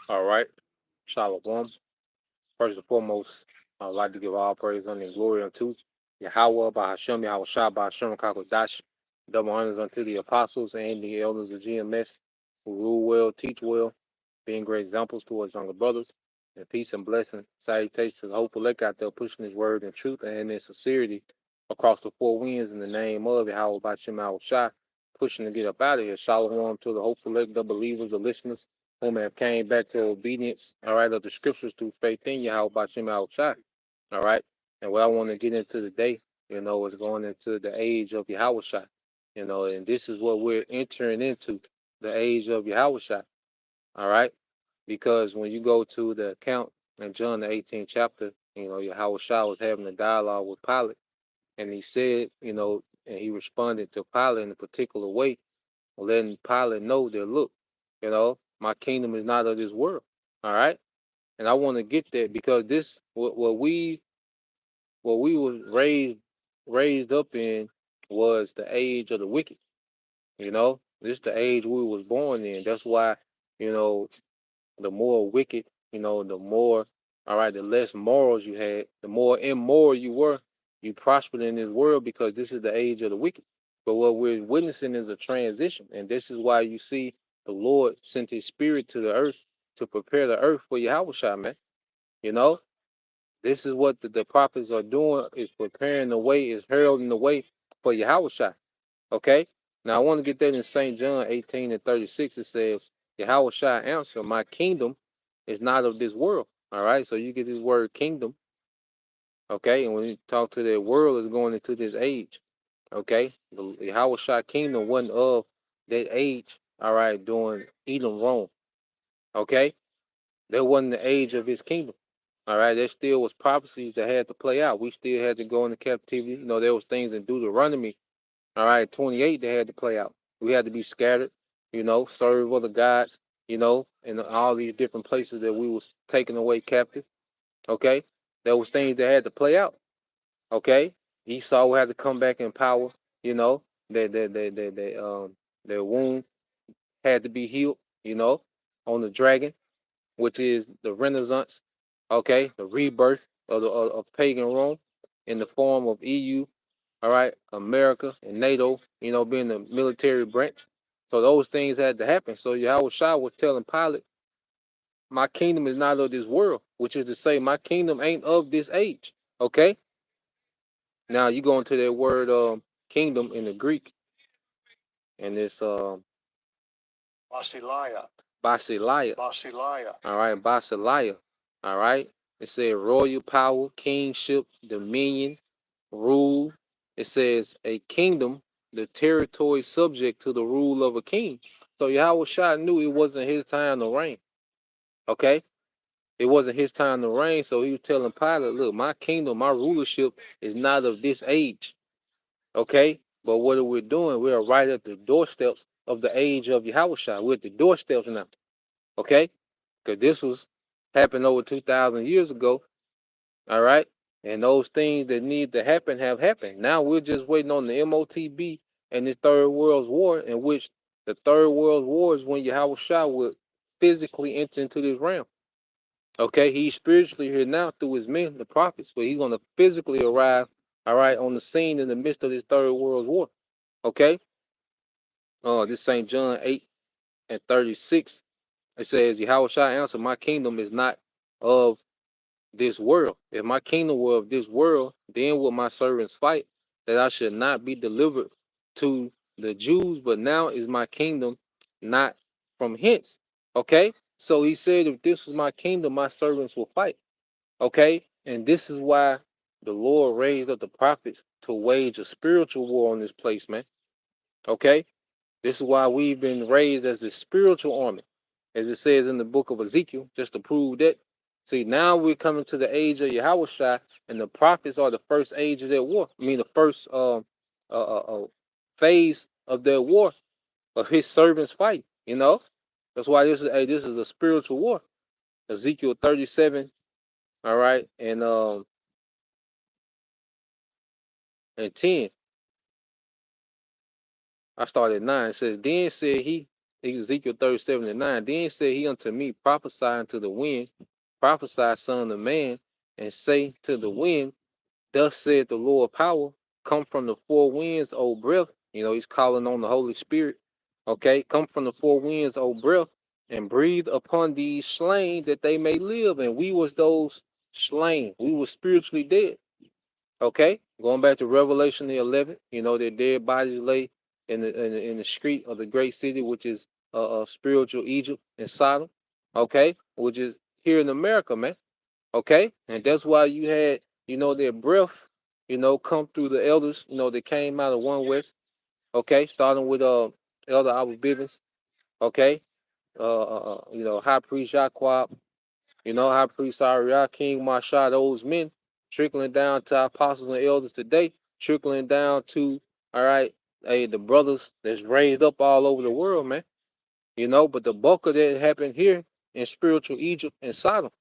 All right. Shalom. First and foremost, I'd like to give all praise and glory unto Yahweh, Bahashem, Yahweh Shah, Bahashem, Kakodash. Double honors unto the apostles and the elders of GMS who rule well, teach well, being great examples towards younger brothers. And peace and blessing, salutations to the hopeful elect out there pushing his word in truth and in sincerity across the four winds in the name of Yahweh, Bahashem, Yahweh Shah, pushing to get up out of here. Shalom to the hopeful elect, the believers, the listeners whom have came back to obedience, all right, of the scriptures through faith in Yahweh Bashim Al Shai. All right. And what I want to get into today, is going into the age of Yahweh Shai. And this is what we're entering into, the age of Yahweh Shai. All right. Because when you go to the account in John the 18th chapter, Yahweh Shai was having a dialogue with Pilate, and he said, and he responded to Pilate in a particular way, letting Pilate know that, look, my kingdom is not of this world. All right. And I want to get that because this what we was raised up in was the age of the wicked. This is the age we was born in. That's why, the more wicked, the more, all right, the less morals you had, the more immoral you were, you prospered in this world because this is the age of the wicked. But what we're witnessing is a transition. And this is why you see the Lord sent his spirit to the earth to prepare the earth for Yahweh, man. You know, this is what the prophets are doing, is preparing the way, is heralding the way for Yahweh. Okay? Now I want to get that in St. John 18:36. It says, Yahweh answer, my kingdom is not of this world. All right. So you get this word kingdom. Okay. And when you talk to that world, is going into this age. Okay. The Yahweh kingdom wasn't of that age. All right. During Edom, Rome. Okay. That wasn't the age of his kingdom. All right. There still was prophecies that had to play out. We still had to go into captivity. There was things in Deuteronomy, all right, 28 that had to play out. We had to be scattered, serve other gods, in all these different places that we was taken away captive. Okay. There was things that had to play out. Okay. Esau had to come back in power, their wound had to be healed, on the dragon, which is the Renaissance, okay, the rebirth of pagan Rome in the form of EU, all right, America and NATO, being the military branch. So those things had to happen. So Yahweh Shah was telling Pilate, my kingdom is not of this world, which is to say, my kingdom ain't of this age. Okay. Now you go into that word kingdom in the Greek, and it's Basileia. Basileia. Basileia. All right, Basileia. All right. It said royal power, kingship, dominion, rule. It says a kingdom, the territory subject to the rule of a king. So Yahweh Shah knew it wasn't his time to reign. Okay? It wasn't his time to reign. So he was telling Pilate, look, my kingdom, my rulership is not of this age. Okay? But what are we doing? We are right at the doorsteps of the age of Yahweh Shah. We're at the doorsteps now. Okay? Because this was happened over 2,000 years ago. All right. And those things that need to happen have happened. Now we're just waiting on the MOTB and this Third World War, in which the Third World War is when Yahweh Shah would physically enter into this realm. Okay, he's spiritually here now through his men, the prophets, but he's gonna physically arrive, all right, on the scene in the midst of this third world war. Okay. This St. John 8:36. It says, Yahweh shall answer, my kingdom is not of this world. If my kingdom were of this world, then would my servants fight, that I should not be delivered to the Jews, but now is my kingdom not from hence. Okay? So he said, if this was my kingdom, my servants will fight. Okay? And this is why the Lord raised up the prophets to wage a spiritual war on this place, man. Okay? This is why we've been raised as a spiritual army, as it says in the book of Ezekiel, just to prove that. See, now we're coming to the age of Yahushua, and the prophets are the first age of their war. I mean, the first phase of their war, of his servants fight. You know, that's why this is a spiritual war. Ezekiel 37, all right, and 10. I started at 9. It says, then said he, Ezekiel 37:9, then said he unto me, prophesy unto the wind, prophesy, son of man, and say to the wind, thus said the Lord power, come from the four winds, O breath. You know, he's calling on the Holy Spirit. Okay, come from the four winds, O breath, and breathe upon these slain that they may live. And we was those slain. We were spiritually dead. Okay, going back to Revelation the 11th, you know, their dead bodies lay in the street of the great city, which is spiritual Egypt and Sodom. Okay, which is here in America, man. Okay, and that's why you had, you know, their breath, you know, come through the elders, you know, that came out of one West. Okay, starting with Elder Albert Bivens. Okay, you know, High Priest Jaquab, you know, High Priest Ariah, King Mashah, those men, trickling down to our apostles and elders today, trickling down to, all right, hey, the brothers that's raised up all over the world, man. You know, but the bulk of that happened here in spiritual Egypt and Sodom,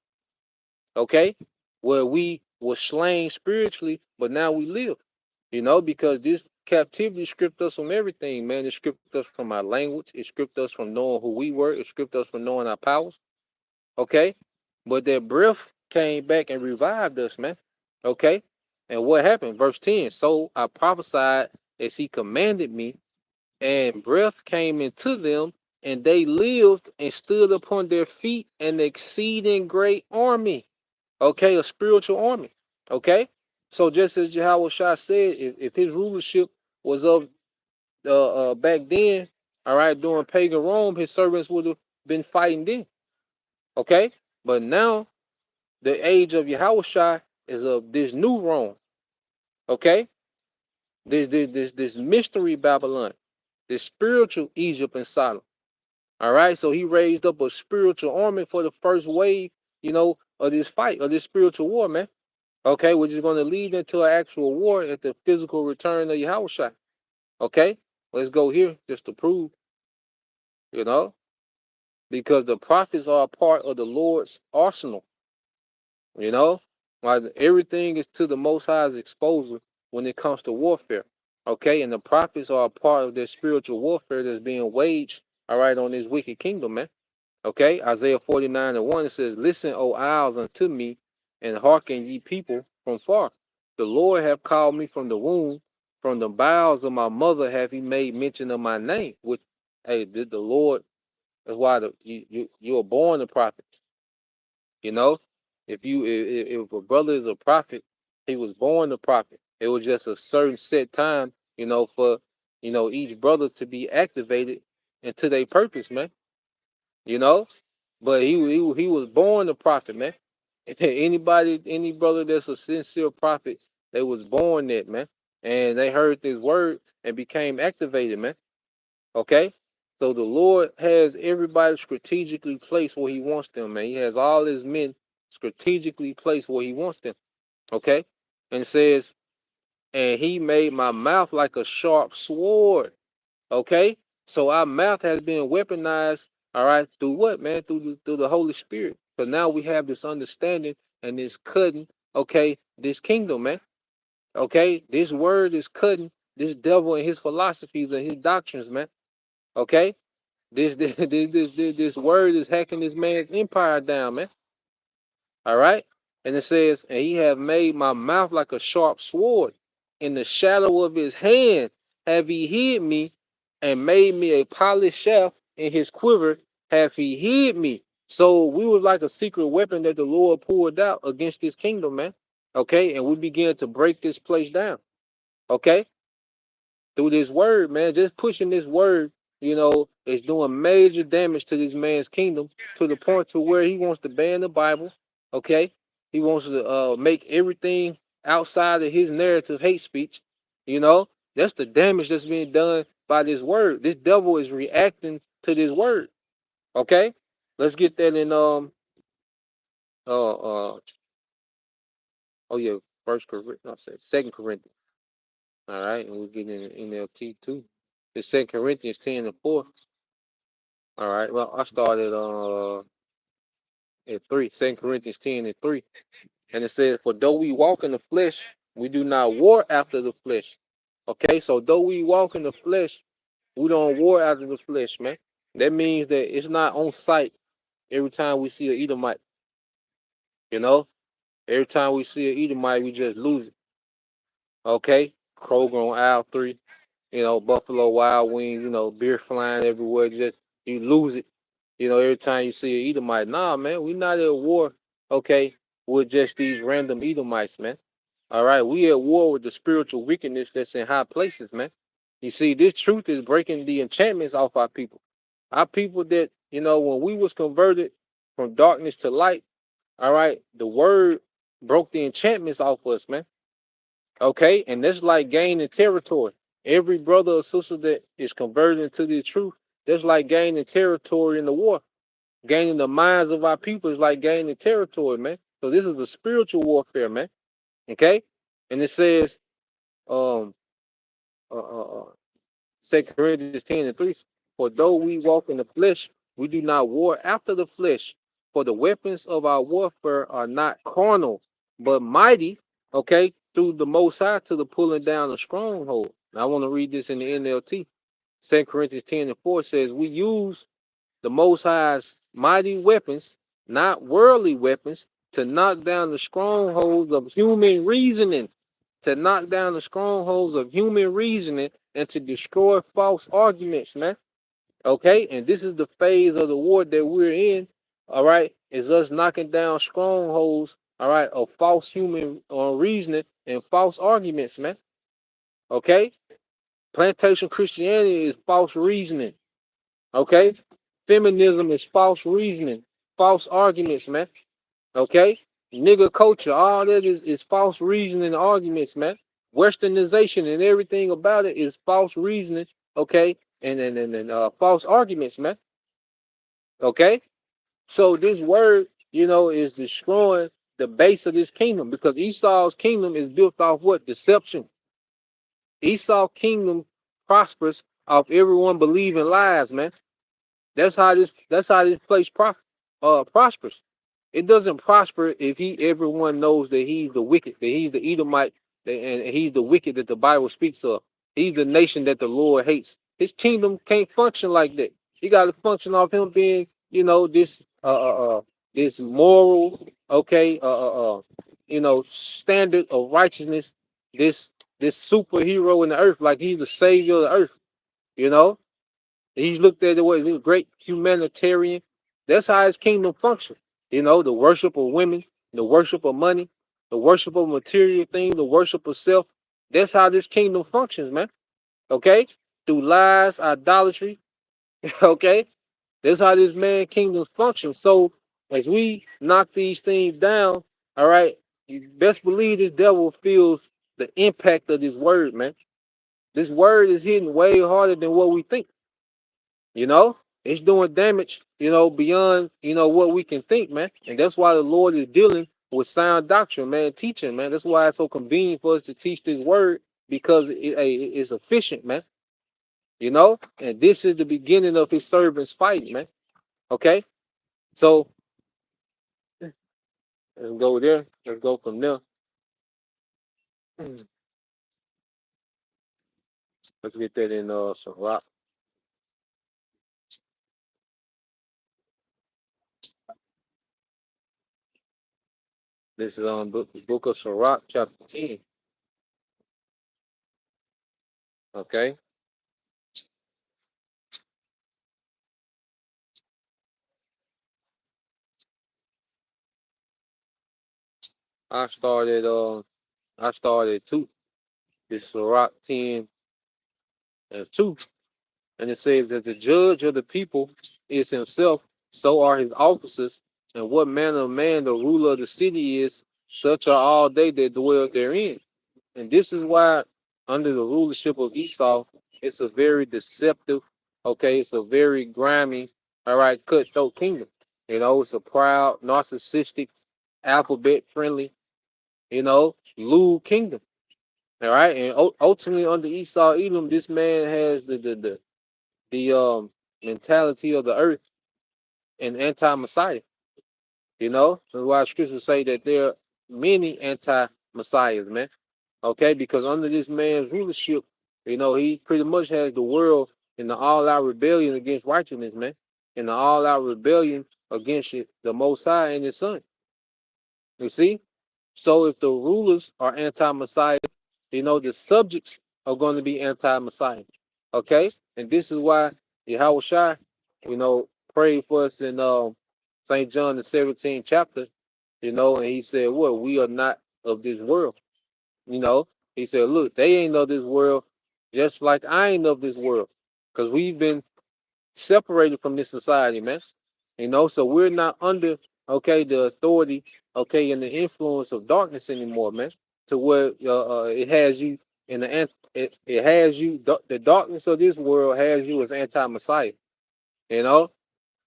okay, where we were slain spiritually, but now we live, you know, because this captivity stripped us from everything, man. It stripped us from our language, it stripped us from knowing who we were, it stripped us from knowing our powers. Okay, but that breath came back and revived us, man. Okay, and what happened? Verse 10. So I prophesied as he commanded me, and breath came into them, and they lived and stood upon their feet, an exceeding great army. Okay, a spiritual army. Okay, so just as Yahweh Shah said, if his rulership was of back then, all right, during pagan Rome, his servants would have been fighting then. Okay, but now the age of Yahushua is of this new Rome. Okay, this mystery Babylon, this spiritual Egypt and Sodom. All right, so he raised up a spiritual army for the first wave, you know, of this fight, of this spiritual war, man. Okay, which is going to lead into an actual war at the physical return of Yahushua. Okay, let's go here just to prove, you know, because the prophets are a part of the Lord's arsenal. You know, like everything is to the Most High's exposure when it comes to warfare. Okay, and the prophets are a part of their spiritual warfare that's being waged, all right, on this wicked kingdom, man. Okay, Isaiah 49:1, it says, listen, O isles, unto me, and hearken, ye people from far. The Lord have called me from the womb, from the bowels of my mother have he made mention of my name. With hey, the Lord, that's why you are born a prophet. You know, if a brother is a prophet, he was born a prophet. It was just a certain set time, you know, for each brother to be activated into their purpose, man. You know, but he was born a prophet, man. Any brother that's a sincere prophet, they was born that, man, and they heard this word and became activated, man. Okay, so the Lord has everybody strategically placed where He wants them, man. He has all His men strategically placed where He wants them. Okay, and it says, and He made my mouth like a sharp sword. Okay, so our mouth has been weaponized. All right, through what, man? Through the Holy Spirit. So now we have this understanding and this cutting. Okay, this kingdom, man. Okay, this word is cutting this devil and his philosophies and his doctrines, man. Okay, this word is hacking this man's empire down, man. All right. And it says, and he have made my mouth like a sharp sword. In the shadow of his hand have he hid me, and made me a polished shaft. In his quiver have he hid me. So we were like a secret weapon that the Lord poured out against this kingdom, man. Okay. And we began to break this place down. Okay, through this word, man. Just pushing this word, is doing major damage to this man's kingdom to the point to where he wants to ban the Bible. Okay, he wants to make everything outside of his narrative hate speech. You know, that's the damage that's being done by this word. This devil is reacting to this word. Okay, let's get that in oh yeah, First Corinthians, no, Second Corinthians. All right, and we're getting in NLT too. It's Second Corinthians 10:4. All right. Well, I started at 3, 2 Corinthians 10:3. And it says, for though we walk in the flesh, we do not war after the flesh. Okay, so though we walk in the flesh, we don't war after the flesh, man. That means that it's not on sight every time we see an Edomite, you know? Every time we see an Edomite, we just lose it. Okay? Kroger on aisle 3, Buffalo Wild Wings, beer flying everywhere, just you lose it. Every time you see an Edomite, nah, man, we not at war, okay, with just these random Edomites, man. All right, we at war with the spiritual wickedness that's in high places, man. You see, this truth is breaking the enchantments off our people. Our people that, when we was converted from darkness to light, all right, the word broke the enchantments off us, man. Okay, and that's like gaining territory. Every brother or sister that is converted into the truth, that's like gaining territory in the war. Gaining the minds of our people is like gaining territory, man. So this is a spiritual warfare, man. Okay, and it says, um, 2 Corinthians 10:3. For though we walk in the flesh, we do not war after the flesh. For the weapons of our warfare are not carnal, but mighty. Okay, through the Most High to the pulling down of stronghold. Now I want to read this in the NLT. 2 Corinthians 10:4 says, we use the Most High's mighty weapons, not worldly weapons, to knock down the strongholds of human reasoning, to knock down the strongholds of human reasoning and to destroy false arguments, man. Okay, and this is the phase of the war that we're in. All right, is us knocking down strongholds. All right, of false human reasoning and false arguments, man. Okay, plantation Christianity is false reasoning. Okay, feminism is false reasoning, false arguments, man. Okay, nigga culture, all that is false reasoning and arguments, man. Westernization and everything about it is false reasoning. Okay, and false arguments, man. Okay, so this word, is destroying the base of this kingdom because Esau's kingdom is built off what? Deception. Esau's kingdom prospers off everyone believing lies, man. That's how this place prospers. It doesn't prosper if everyone knows that he's the wicked, that he's the Edomite, and he's the wicked that the Bible speaks of. He's the nation that the Lord hates. His kingdom can't function like that. He got to function off him being, this moral, okay, standard of righteousness. This superhero in the earth, like he's the savior of the earth. You know, He's looked at it as a great humanitarian. That's how his kingdom functions. The worship of women, the worship of money, the worship of material things, the worship of self. That's how this kingdom functions, man. Okay? Through lies, idolatry. Okay? That's how this man kingdom functions. So as we knock these things down, all right, you best believe this devil feels the impact of this word, man. This word is hitting way harder than what we think. You know, it's doing damage, beyond, what we can think, man. And that's why the Lord is dealing with sound doctrine, man, teaching, man. That's why it's so convenient for us to teach this word because it's efficient, man. And this is the beginning of his servants fighting, man. Okay, so let's go there. Let's go from there. Let's get that in some rock. This is book of Sirach, chapter 10. Okay. I started I started 2. This is Sirach 10 and 2. And it says that the judge of the people is himself, so are his officers, and what manner of man the ruler of the city is, such are all they that dwell therein. And this is why, under the rulership of Esau, it's a very deceptive, okay, it's a very grimy, all right, cutthroat kingdom. You know, it's a proud, narcissistic, alphabet friendly, lewd kingdom. All right. And ultimately under Esau Edom, this man has the mentality of the earth and anti-Messiah. That's why scriptures say that there are many anti-Messiahs, man. Okay, because under this man's rulership, he pretty much has the world in the all-out rebellion against righteousness, man. In the all-out rebellion against the Most High and His Son. You see? So if the rulers are anti-Messiah, the subjects are going to be anti-Messiah. Okay? And this is why Yahweh Shai, prayed for us in St. John the 17th chapter, and he said, what? We are not of this world. You know, he said, look, they ain't of this world, just like I ain't of this world. Because we've been separated from this society, man. So we're not under, okay, the authority, okay, and the influence of darkness anymore, man. To where it has you in it has you, the darkness of this world has you as anti-Messiah. You know,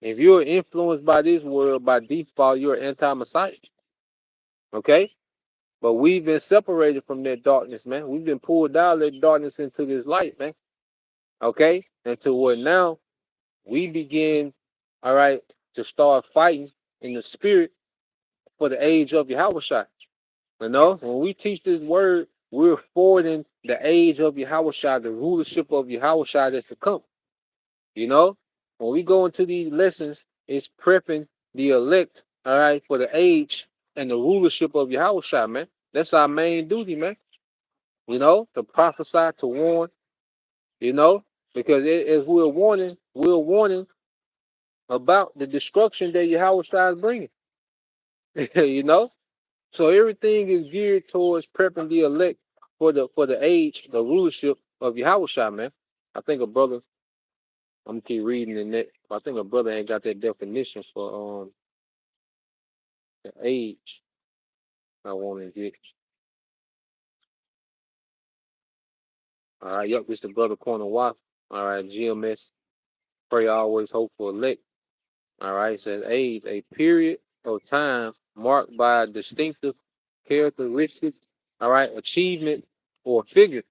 if you're influenced by this world by default, you're anti-Messiah. Okay, but we've been separated from that darkness, man. We've been pulled out of that darkness into this light, man. Okay, and to where now we begin, all right, to start fighting in the spirit for the age of Yahushua. When we teach this word, we're forwarding the age of Yahushua, the rulership of Yahushua that's to come. When we go into these lessons, it's prepping the elect, all right, for the age and the rulership of Yahushua, man. That's our main duty, man. To prophesy, to warn, because as we're warning about the destruction that Yahushua is bringing. you know, so everything is geared towards prepping the elect for the age, the rulership of Yahushua, man. I think a brother, I'm gonna keep reading in that. I think a brother ain't got that definition for the age I want to get. All right, yep, this the brother Corner Watt. All right, GMS, pray always hope for elect. All right, it says age, a period of time marked by distinctive characteristics, all right, achievement or figure.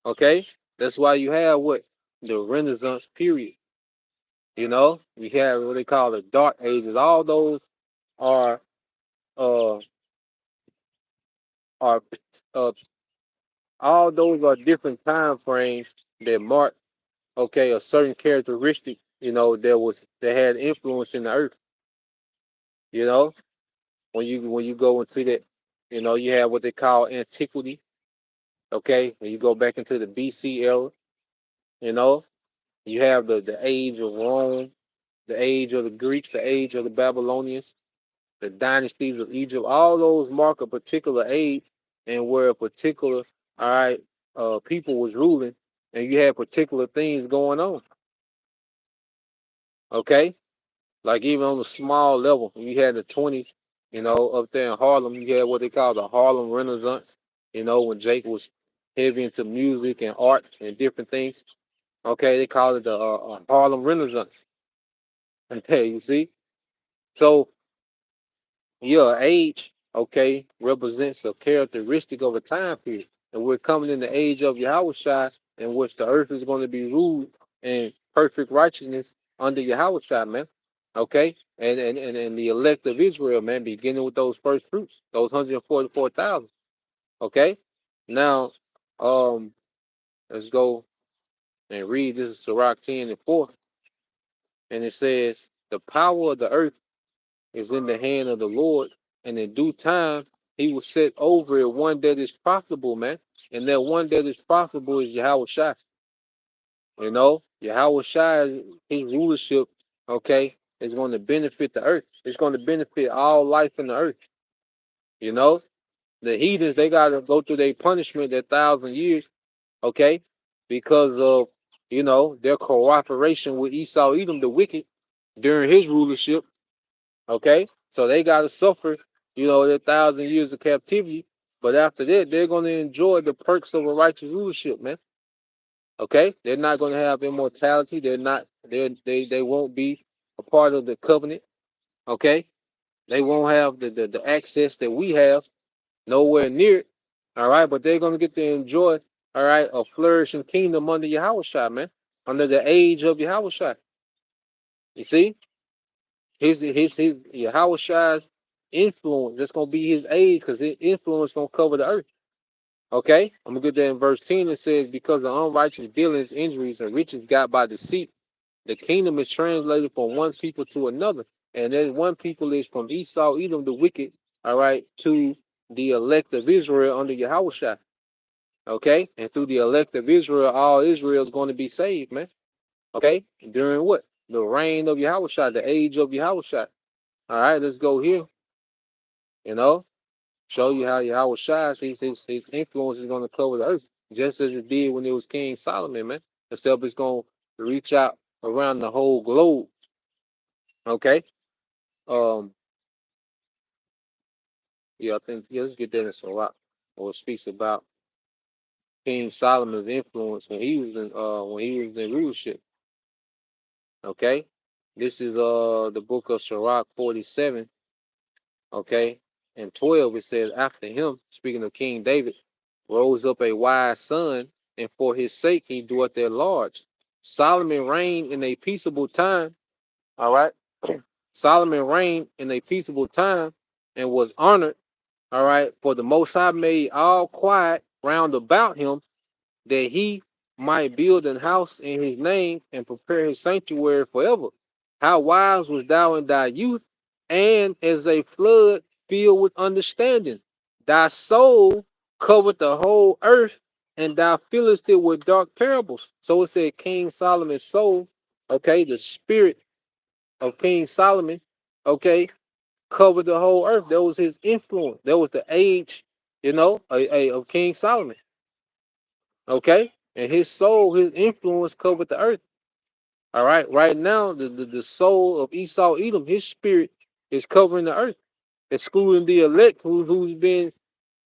Okay, that's why you have what the Renaissance period. We have what they call the Dark Ages. All those are uh are uh all those are different time frames that mark, okay, a certain characteristic. That had influence in the earth. You know, when you go into that, you have what they call antiquity. Okay, when you go back into the BC era, you know, you have the age of Rome, the age of the Greeks, the age of the Babylonians, the dynasties of Egypt. All those mark a particular age and where a particular, all right, people was ruling, and you had particular things going on. Okay, like even on a small level, you had the 20s, up there in Harlem, you had what they call the Harlem Renaissance. When Jake was heavy into music and art and different things. Okay, they call it the Harlem Renaissance. Okay, you see. So your age, okay, represents a characteristic of a time period. And we're coming in the age of Yahushua, in which the earth is going to be ruled in perfect righteousness under Yahushua, man. Okay? And the elect of Israel, man, beginning with those first fruits, those 144,000. Okay? Now, let's go and read. This is Sirach 10 and 4. And it says, the power of the earth is in the hand of the Lord, and in due time he will set over it one that is profitable, man. And that one that is profitable is Yahweh Shai. You know, Yahweh Shai, his rulership, okay, is going to benefit the earth. It's going to benefit all life in the earth. You know, the heathens, they got to go through their punishment, that 1,000 years, okay, because of, their cooperation with Esau, Edom, the wicked, during his rulership, okay. So they got to suffer, their 1,000 years of captivity. But after that, they're going to enjoy the perks of a righteous rulership, man. Okay, they're not going to have immortality. They're not. They won't be a part of the covenant. Okay, they won't have the access that we have. Nowhere near it. All right, but they're going to get to enjoy. All right, a flourishing kingdom under Yahushua, man, under the age of Yahushua. You see, his Yahushua's influence. That's going to be his age, because his influence going to cover the earth. Okay, I'm gonna get that in verse 10. It says, because of unrighteous dealings, injuries, and riches got by deceit, the kingdom is translated from one people to another. And that one people is from Esau, Edom, the wicked, all right, to the elect of Israel under Yahushua. Okay, and through the elect of Israel, all Israel is going to be saved, man. Okay, during what? The reign of Yahushua, the age of Yahushua. All right, let's go here. You know, show you how Yahweh shines. His influence is going to cover the earth, just as it did when it was King Solomon, man. Except it's going to reach out around the whole globe. Okay. Um. Yeah, I think, let's get that in some rock. Or it speaks about King Solomon's influence when he was in rulership. Okay. This is the book of Sirach 47. Okay. And 12, it says, after him, speaking of King David, rose up a wise son, and for his sake he doeth at large. Solomon reigned in a peaceable time. All right. Solomon reigned in a peaceable time and was honored. All right. For the Most High made all quiet round about him, that he might build an house in his name and prepare his sanctuary forever. How wise was thou in thy youth, and as a flood filled with understanding. Thy soul covered the whole earth, and thou fillest it with dark parables. So it said King Solomon's soul, okay, the spirit of King Solomon, okay, covered the whole earth. That was his influence. That was the age, of King Solomon. Okay, and his soul, his influence covered the earth. All right, right now the soul of Esau Edom, his spirit is covering the earth, excluding the elect who's been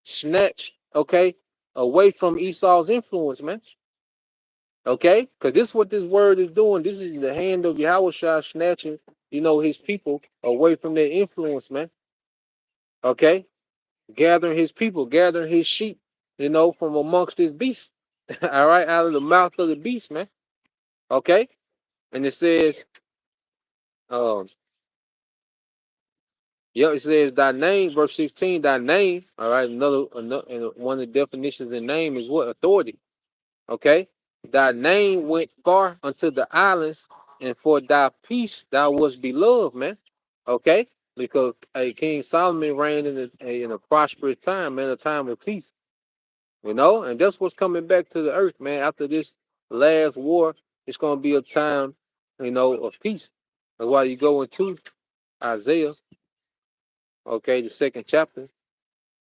snatched, okay, away from Esau's influence, man. Okay, because this is what this word is doing. This is the hand of Yahweh snatching, his people away from their influence, man. Okay, gathering his people, gathering his sheep, from amongst his beasts. All right, out of the mouth of the beast, man. Okay, and it says, um, yeah, it says thy name, verse 16, thy name. All right, another and one of the definitions in name is what? Authority. Okay, thy name went far unto the islands, and for thy peace thou wast beloved, man. Okay, because King Solomon reigned in a prosperous time, man, a time of peace. And that's what's coming back to the earth, man. After this last war, it's gonna be a time, of peace. That's why you go into Isaiah, okay, the second chapter.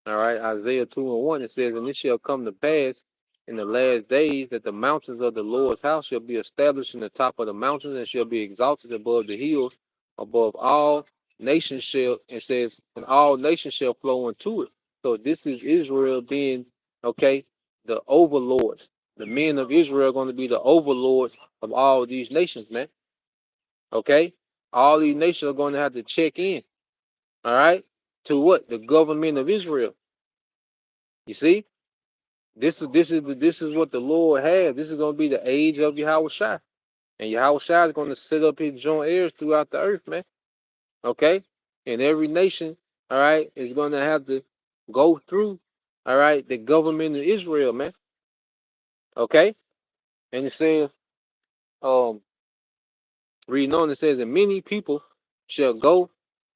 All right, Isaiah 2:1, it says, and it shall come to pass in the last days that the mountains of the Lord's house shall be established in the top of the mountains, and shall be exalted above the hills, above all nations shall, it says, and all nations shall flow into it. So this is Israel being, okay, the overlords. The men of Israel are going to be the overlords of all these nations, man. Okay? All these nations are going to have to check in, all right, to what? The government of Israel. You see? This is what the Lord has. This is going to be the age of Yahushua. And Yahushua is going to set up his joint heirs throughout the earth, man. Okay? And every nation, all right, is going to have to go through, all right, the government of Israel, man. Okay? And it says, reading on, it says, and many people shall go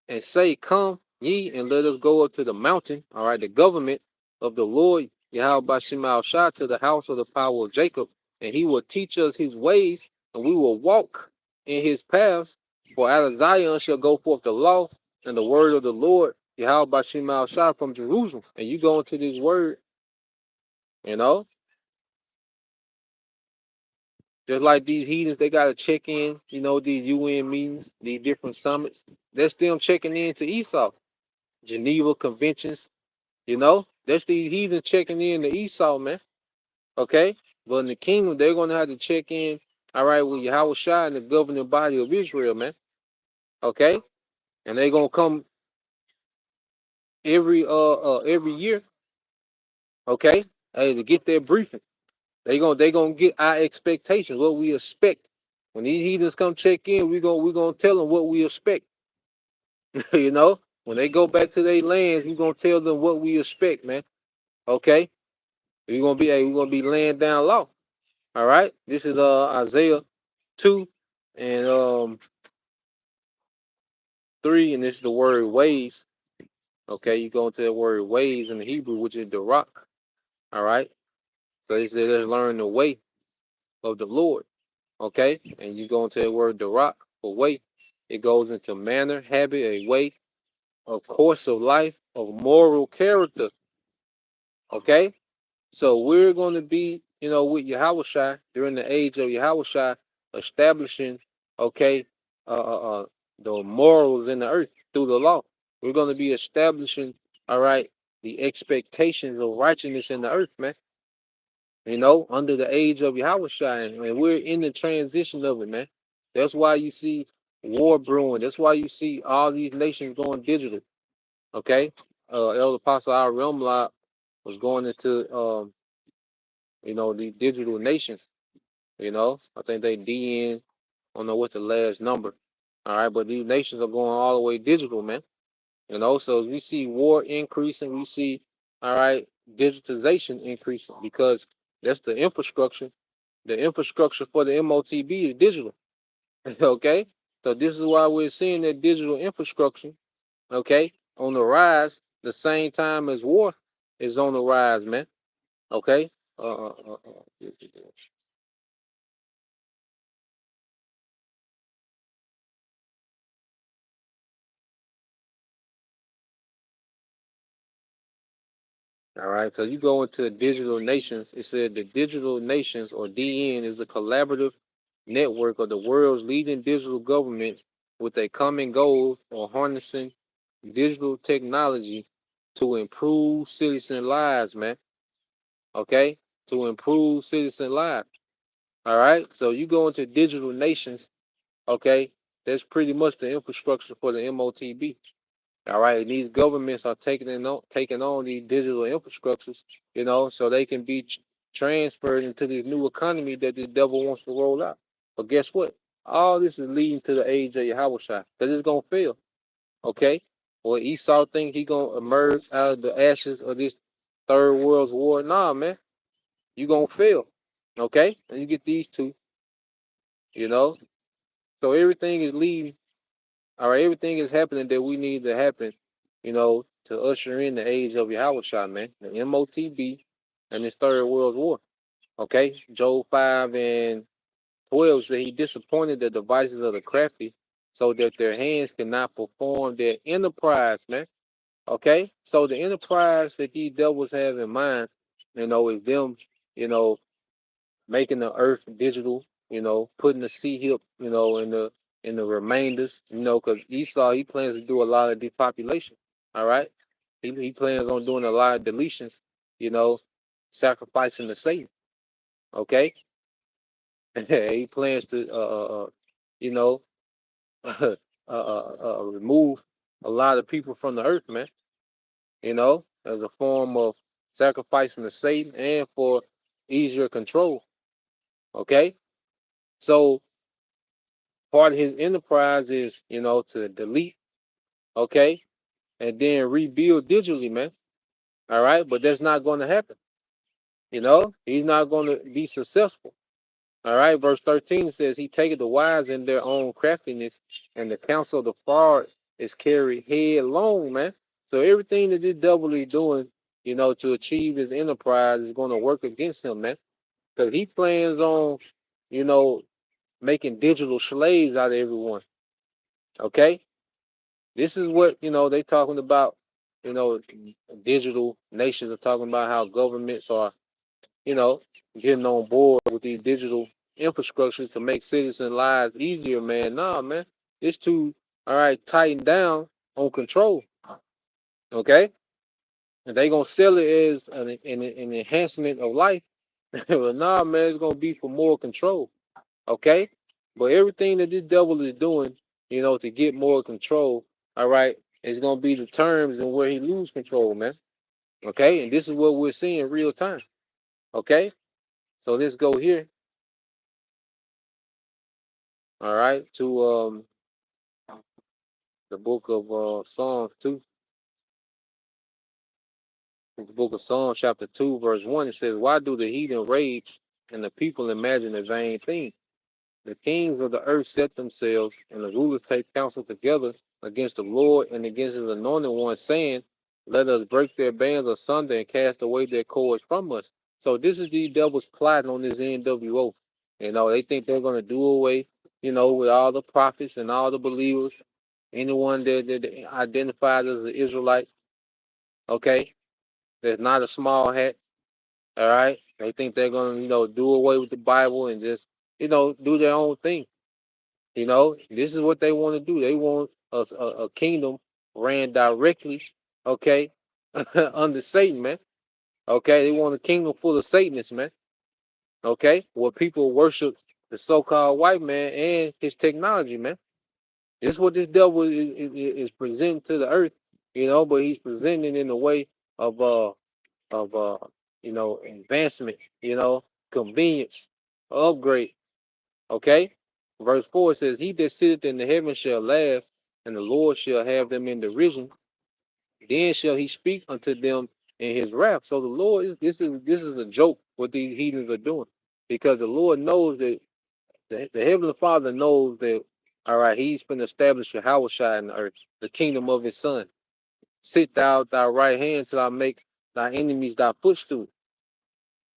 and say, come, ye, and let us go up to the mountain, all right, the government of the Lord, Yahweh Bashim Shah, to the house of the power of Jacob, and he will teach us his ways, and we will walk in his paths. For out of Zion shall go forth the law and the word of the Lord, Yahweh Bashim Shah, from Jerusalem. And you go into this word, you know, just like these heathens, they got to check in, these UN meetings, these different summits. That's them checking in to Esau. Geneva conventions, that's these heathens checking in to Esau, man. Okay? But in the kingdom, they're going to have to check in, all right, with Yahweh Shai and the governing body of Israel, man. Okay? And they're going to come every year, okay? Hey, to get their briefing. They gonna get our expectations, what we expect. When these heathens come check in, we gonna tell them what we expect. When they go back to their lands, we gonna tell them what we expect, man. Okay, we're gonna be laying down law. All right, this is Isaiah 2 and 3, and this is the word ways. Okay, you go into the word ways in the Hebrew, which is the rock. All right, so they said let's learn the way of the Lord. Okay, and you go into the word the rock for way. It goes into manner, habit, a way, a course of life, of moral character. Okay, so we're going to be, with Yahushua during the age of Yahushua, establishing, okay, the morals in the earth through the law. We're going to be establishing, all right, the expectations of righteousness in the earth, man. Under the age of Yahushua, and we're in the transition of it, man. That's why you see war brewing. That's why you see all these nations going digital. Okay, Elder Apostle Al Remlot was going into the digital nations. I think they DN. I don't know what the last number. All right, but these nations are going all the way digital, man. So we see war increasing. We see, all right, digitization increasing because that's the infrastructure. The infrastructure for the MOTB is digital. Okay, so this is why we're seeing that digital infrastructure, okay, on the rise. The same time as war is on the rise, man. Okay. Uh, uh, uh, uh, All right, so you go into digital nations. It said the digital nations, or DN, is a collaborative network of the world's leading digital governments with a common goal of harnessing digital technology to improve citizen lives, man. Okay, to improve citizen lives. All right, so you go into digital nations. Okay, that's pretty much the infrastructure for the MOTB. All right, and these governments are taking on these digital infrastructures, so they can be transferred into this new economy that the devil wants to roll out. But guess what? All this is leading to the age of Yahushua, because it's gonna fail. Okay, well, Esau think he gonna emerge out of the ashes of this third world's war. Nah, man, you gonna fail. Okay, and you get these two, you know. So everything is leading. All right, everything is happening that we need to happen, to usher in the age of Yahushua, man, the MOTB, and this third world war. Okay, Job 5:12 said he disappointed the devices of the crafty, so that their hands cannot perform their enterprise, man. Okay, so the enterprise that these devils have in mind, is them, you know, making the earth digital, putting the sea hip, in the remainders, because Esau, he plans to do a lot of depopulation. All right. He plans on doing a lot of deletions, you know, sacrificing the Satan. Okay. He plans to you know, remove a lot of people from the earth, man, as a form of sacrificing the Satan and for easier control. Okay. So part of his enterprise is, to delete, okay, and then rebuild digitally, man. All right, but that's not going to happen. He's not going to be successful. All right, verse 13 says, he taketh the wise in their own craftiness, and the counsel of the fraud is carried headlong, man. So everything that this devil is doing, to achieve his enterprise is going to work against him, man. Because he plans on, you know, making digital slaves out of everyone. Okay, this is what they talking about. You know, digital nations are talking about how governments are, you know, getting on board with these digital infrastructures to make citizen lives easier, man. Nah, man, it's too all right. Tighten down on control. Okay, and they gonna sell it as an enhancement of life. But nah, man, it's gonna be for more control. Okay, but everything that this devil is doing, to get more control, all right, is gonna be the terms and where he lose control, man. Okay, and this is what we're seeing real time. Okay, so let's go here. All right, to the book of Psalms 2, the book of Psalms chapter 2, verse 1. It says, "Why do the heathen rage and the people imagine a vain thing? The kings of the earth set themselves, and the rulers take counsel together against the Lord and against his anointed one, saying, Let us break their bands asunder and cast away their cords from us." So this is the devil's plotting on this NWO. They think they're going to do away, with all the prophets and all the believers, anyone that identified as an Israelite, okay, that's not a small hat, all right. They think they're going to, do away with the Bible and just, do their own thing. This is what they want to do. They want a kingdom ran directly, okay, under Satan, man. Okay, they want a kingdom full of Satanists, man. Okay, where people worship the so-called white man and his technology, man. This is what this devil is presenting to the earth, but he's presenting in a way of of advancement, convenience, upgrade. Okay? Verse 4 says, He that sitteth in the heaven shall laugh, and the Lord shall have them in derision. Then shall he speak unto them in his wrath. So the Lord this is a joke what these heathens are doing. Because the Lord knows that the Heavenly Father knows that all right, he's going to establish YAHAWASHI in the earth, the kingdom of his son. Sit thou at thy right hand till I make thy enemies thy footstool.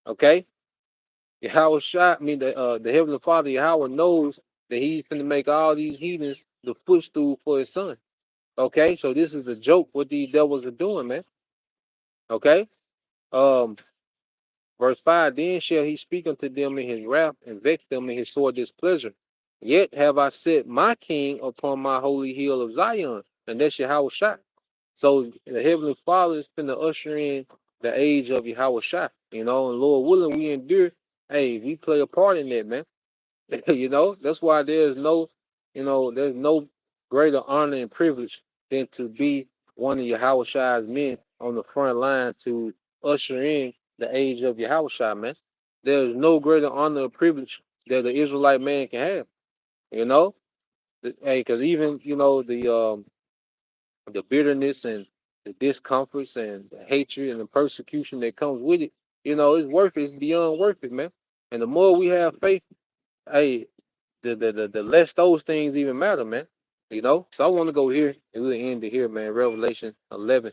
Okay? YAHAWASHI, I mean the Heavenly Father Yahweh knows that he's going to make all these heathens the footstool for his son. Okay, so this is a joke what these devils are doing, man. Okay, um, verse 5: Then shall he speak unto them in his wrath and vex them in his sore displeasure. Yet have I set my king upon my holy hill of Zion, and that's YAHAWASHI. So the Heavenly Father is going to usher in the age of YAHAWASHI, and Lord willing, we endure. Hey, we play a part in that, man. That's why there's no greater honor and privilege than to be one of Yahawashi's men on the front line to usher in the age of Yahawashi, man. There's no greater honor or privilege that the Israelite man can have, you know? Hey, because even, the bitterness and the discomforts and the hatred and the persecution that comes with it, it's worth it. It's beyond worth it, man. And the more we have faith, hey, the less those things even matter, man. So I want to go here and we'll end it here, man. Revelation 11.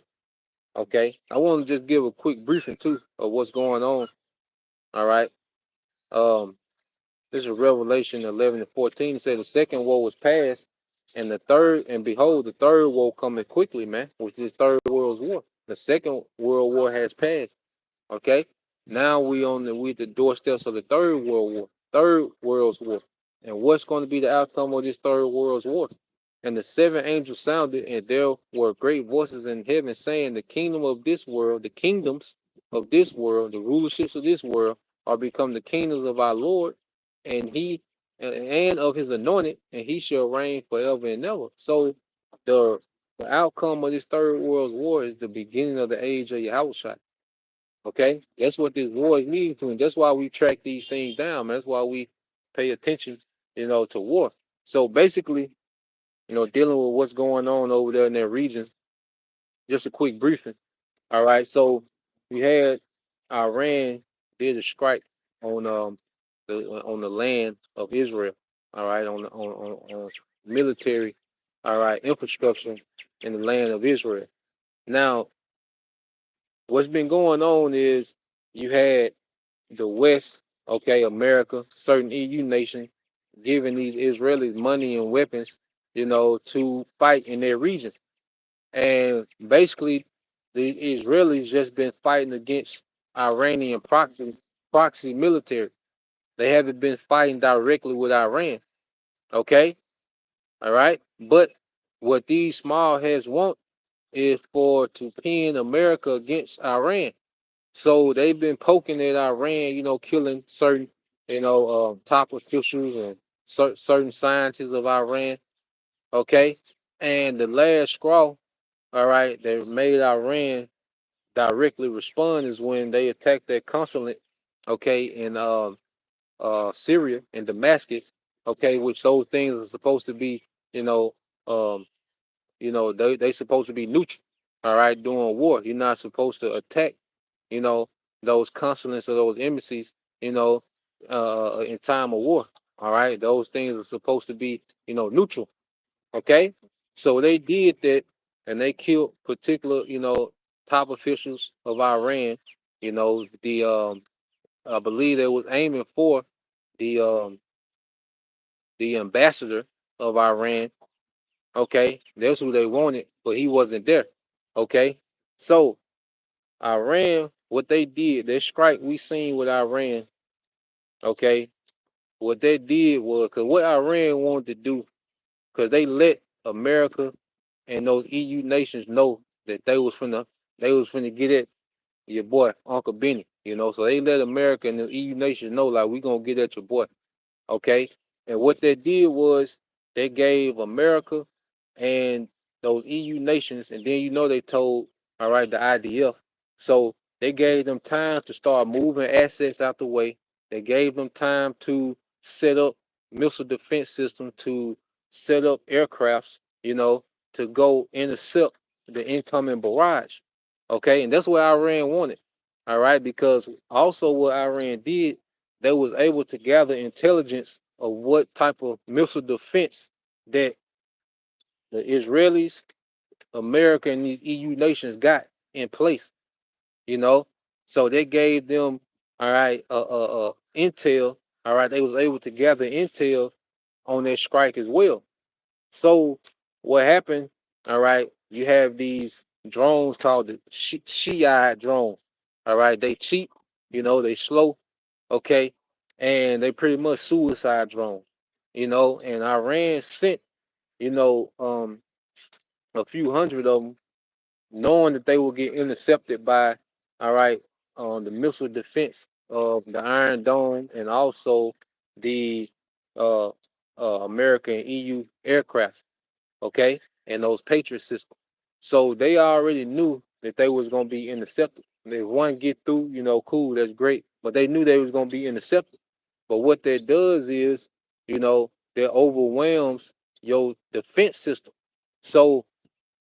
Okay, I want to just give a quick briefing too of what's going on. All right. Um, this is Revelation 11 and 14. It said the second woe was past, and the third, and behold, the third woe coming quickly, man, which is third world's war. The second world war has passed. Okay. Now we at the doorsteps of the third world war, third world's war. And what's going to be the outcome of this third world's war? And the seven angels sounded, and there were great voices in heaven saying, The kingdom of this world, the kingdoms of this world, the rulerships of this world are become the kingdoms of our Lord, and and of his anointed, and he shall reign forever and ever. So the the outcome of this third world's war is the beginning of the age of Yahushua. Okay, that's what this war is leading to, and that's why we track these things down. Man. That's why we pay attention, to war. So basically, dealing with what's going on over there in that region. Just a quick briefing. All right, so we had Iran did a strike on the land of Israel. All right, on military. all right, infrastructure in the land of Israel. Now, what's been going on is you had the West, okay, America, certain EU nations giving these Israelis money and weapons, to fight in their region. And basically, the Israelis just been fighting against Iranian proxy military. They haven't been fighting directly with Iran. Okay, all right. But what these small heads want is for to pin America against Iran. So they've been poking at Iran, killing certain, top officials and certain scientists of Iran. Okay, and the last straw, all right, that made Iran directly respond is when they attacked their consulate, okay, in Syria and Damascus, okay, which those things are supposed to be, you know, um, they supposed to be neutral, all right, during war. You're not supposed to attack, you know, those consulates or those embassies, you know, in time of war. All right, those things are supposed to be, neutral. Okay, so they did that, and they killed particular, top officials of Iran. I believe they was aiming for the um the ambassador of Iran. Okay, that's who they wanted, but he wasn't there. Okay, so Iran, what they did, that strike we seen with Iran. Okay, what they did was because what Iran wanted to do, because they let America and those EU nations know that they was finna get at your boy Uncle Benny. So they let America and the EU nations know like we gonna get at your boy. Okay. And what they did was they gave America and those EU nations, and then they told, all right, the IDF. So they gave them time to start moving assets out the way. They gave them time to set up missile defense system, to set up aircrafts, to go intercept the incoming barrage. Okay, and that's what Iran wanted. All right, because also what Iran did, they was able to gather intelligence of what type of missile defense that the Israelis, America, and these EU nations got in place. You know, so they gave them, all right, intel. All right, they was able to gather intel on their strike as well. So what happened? All right, you have these drones called the Shiite drones. All right, they cheap, they slow, okay, and they pretty much suicide drones, and Iran sent, you know, um, a few hundred of them, knowing that they will get intercepted by, all right, the missile defense of the Iron Dome and also the uh, American EU aircraft, okay, and those Patriot systems. So they already knew that they was gonna be intercepted. And if one get through, cool, that's great. But they knew they was gonna be intercepted. But what that does is, that overwhelms your defense system. So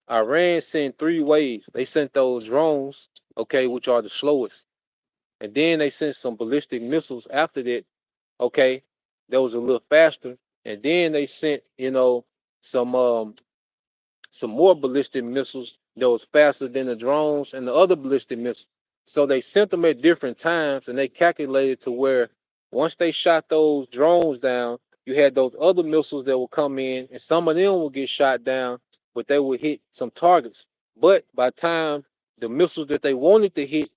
Iran sent three waves. They sent those drones, okay, which are the slowest. And then they sent some ballistic missiles after that, okay, that was a little faster. And then they sent, some some more ballistic missiles that was faster than the drones and the other ballistic missiles. So they sent them at different times, and they calculated to where once they shot those drones down, you had those other missiles that would come in, and some of them would get shot down, but they would hit some targets. But by the time the missiles that they wanted to hit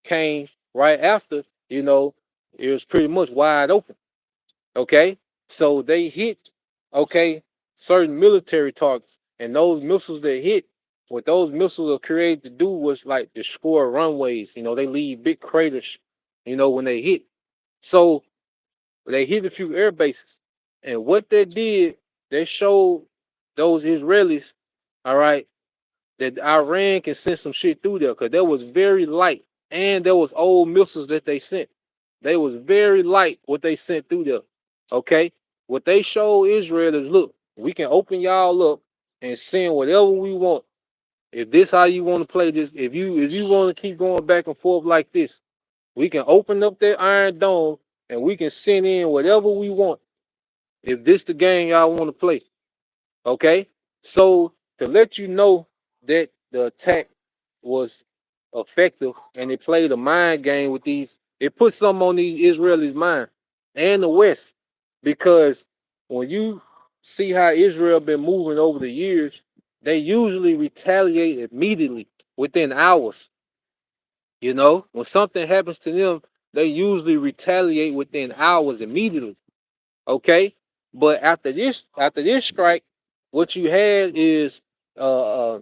came right after, it was pretty much wide open. Okay, so they hit, okay, certain military targets, and those missiles that hit, what those missiles are created to do was like destroy runways. They leave big craters, when they hit. So they hit a few air bases, and what they did, they showed those Israelis, all right, that Iran can send some shit through there because that was very light, and there was old missiles that they sent. They was very light what they sent through there. Okay, what they showed Israel is, look, we can open y'all up and send whatever we want. If this how you want to play this, if you want to keep going back and forth like this, we can open up that Iron Dome and we can send in whatever we want. If this the game y'all want to play, okay. So to let you know that the attack was effective and it played a mind game with these, it put something on these Israelis' mind and the West. Because when you see how Israel been moving over the years, they usually retaliate immediately within hours. You know, when something happens to them, they usually retaliate within hours immediately. Okay, but after this strike, what you had is uh,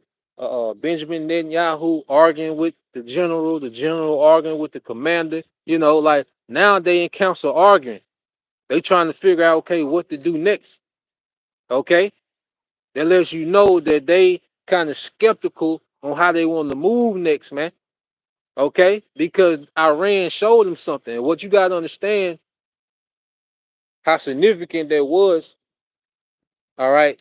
Benjamin Netanyahu arguing with the general arguing with the commander. You know, like now they in council arguing. They trying to figure out okay what to do next. Okay, that lets you know that they kind of skeptical on how they want to move next, man. Okay, because Iran showed them something. And what you got to understand how significant that was. All right,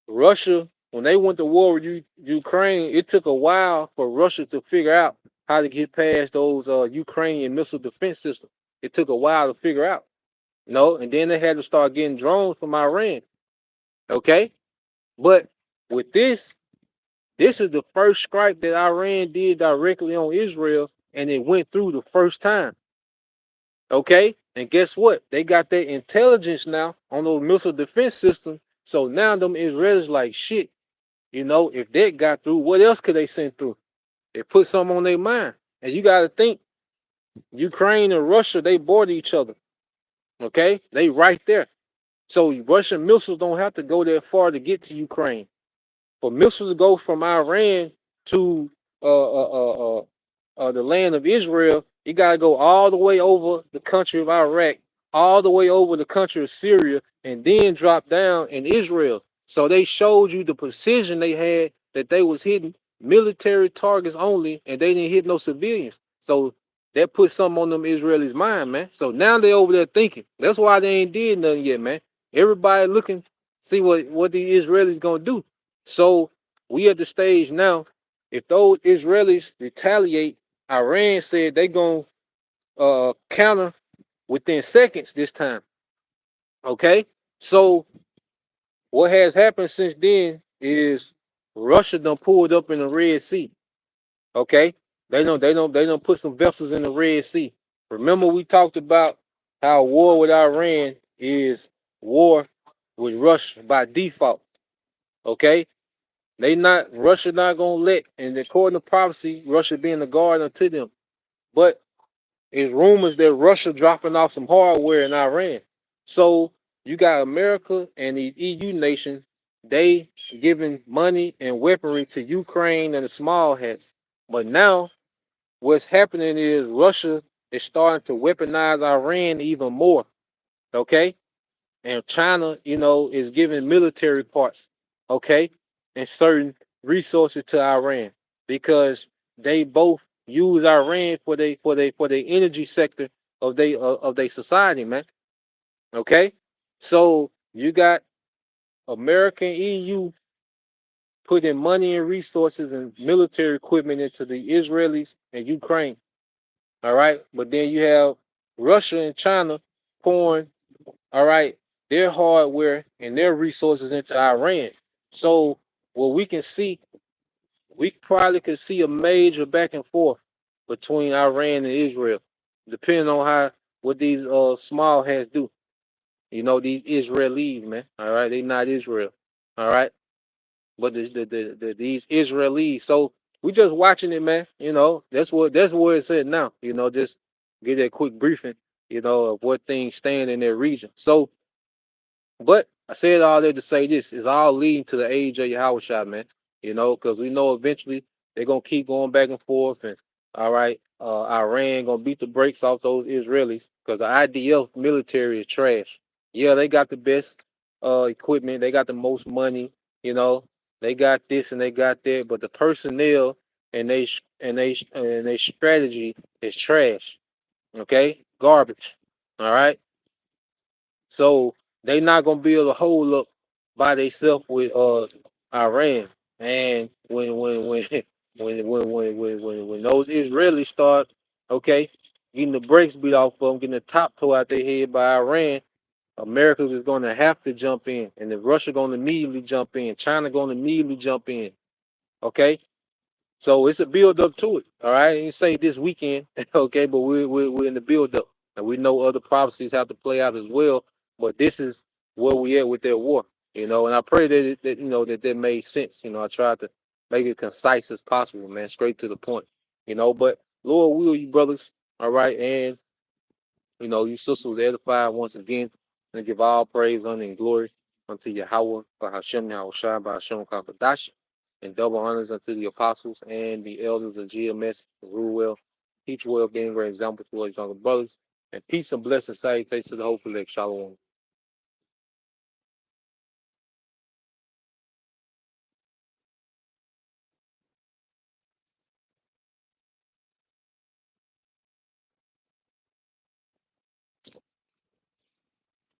Russia, when they went to war with Ukraine, it took a while for Russia to figure out how to get past those Ukrainian missile defense systems. It took a while to figure out, you know, and then they had to start getting drones from Iran. Okay, but with this is the first strike that Iran did directly on Israel, and it went through the first time. Okay, and guess what? They got that intelligence now on those missile defense systems. So now them Israelis like shit. You know, if that got through, what else could they send through? It put something on their mind. And you got to think, Ukraine and Russia, they border each other. Okay, they right there. So Russian missiles don't have to go that far to get to Ukraine. For missiles to go from Iran to the land of Israel, you got to go all the way over the country of Iraq, all the way over the country of Syria, and then drop down in Israel. So they showed you the precision they had that they was hitting military targets only, and they didn't hit no civilians. So that put something on them Israelis' mind, man. So now they over there thinking. That's why they ain't did nothing yet, man. Everybody looking, see what the Israelis gonna do. So we at the stage now. If those Israelis retaliate, Iran said they gonna counter within seconds this time. Okay, so what has happened since then is Russia done pulled up in the Red Sea. Okay, they don't put some vessels in the Red Sea. Remember we talked about how war with Iran is war with Russia by default. Okay, Russia not gonna let, and according to prophecy, Russia being the guard unto them. But it's rumors that Russia dropping off some hardware in Iran. So you got America and the EU nations, they giving money and weaponry to Ukraine and the small hats. But now what's happening is Russia is starting to weaponize Iran even more. Okay, and China, you know, is giving military parts, okay, and certain resources to Iran because they both use Iran for their energy sector of their society, man. Okay, so you got American EU putting money and resources and military equipment into the Israelis and Ukraine. All right, but then you have Russia and China pouring, all right, their hardware and their resources into Iran. So what we can see, we probably could see a major back and forth between Iran and Israel, depending on how what these small hats do. You know, these Israelis, man. All right, they not Israel. All right, but these Israelis. So we just watching it, man. You know, that's where it's at now. You know, just get that quick briefing. You know of what things stand in their region. So but I said all that to say this is all leading to the age of Yahawashi, man. You know, because we know eventually they're gonna keep going back and forth, and all right, Iran gonna beat the brakes off those Israelis because the IDF military is trash. Yeah, they got the best equipment, they got the most money, you know, they got this and they got that, but the personnel and they strategy is trash. Okay, garbage. All right. So they not gonna be able to hold up by themselves with Iran. And when those Israelis start, okay, getting the brakes beat off of them, getting the top toe out their head by Iran, America is going to have to jump in, and if Russia going to immediately jump in, China going to immediately jump in. Okay, so it's a build up to it. All right, you say this weekend, okay, but we're in the build up, and we know other prophecies have to play out as well. But this is where we at with their war, and I pray that made sense. I tried to make it concise as possible, man, straight to the point. But Lord will you brothers, all right, and you sisters was edified once again, and give all praise, honor, and glory unto Yahweh, by Hashem, Yahushua, by Hashem, Kakadash, and double honors unto the apostles and the elders of GMS, who rule well, teach well, being great example to all his younger brothers, and peace and blessings, salutations to the whole elect. Shalom.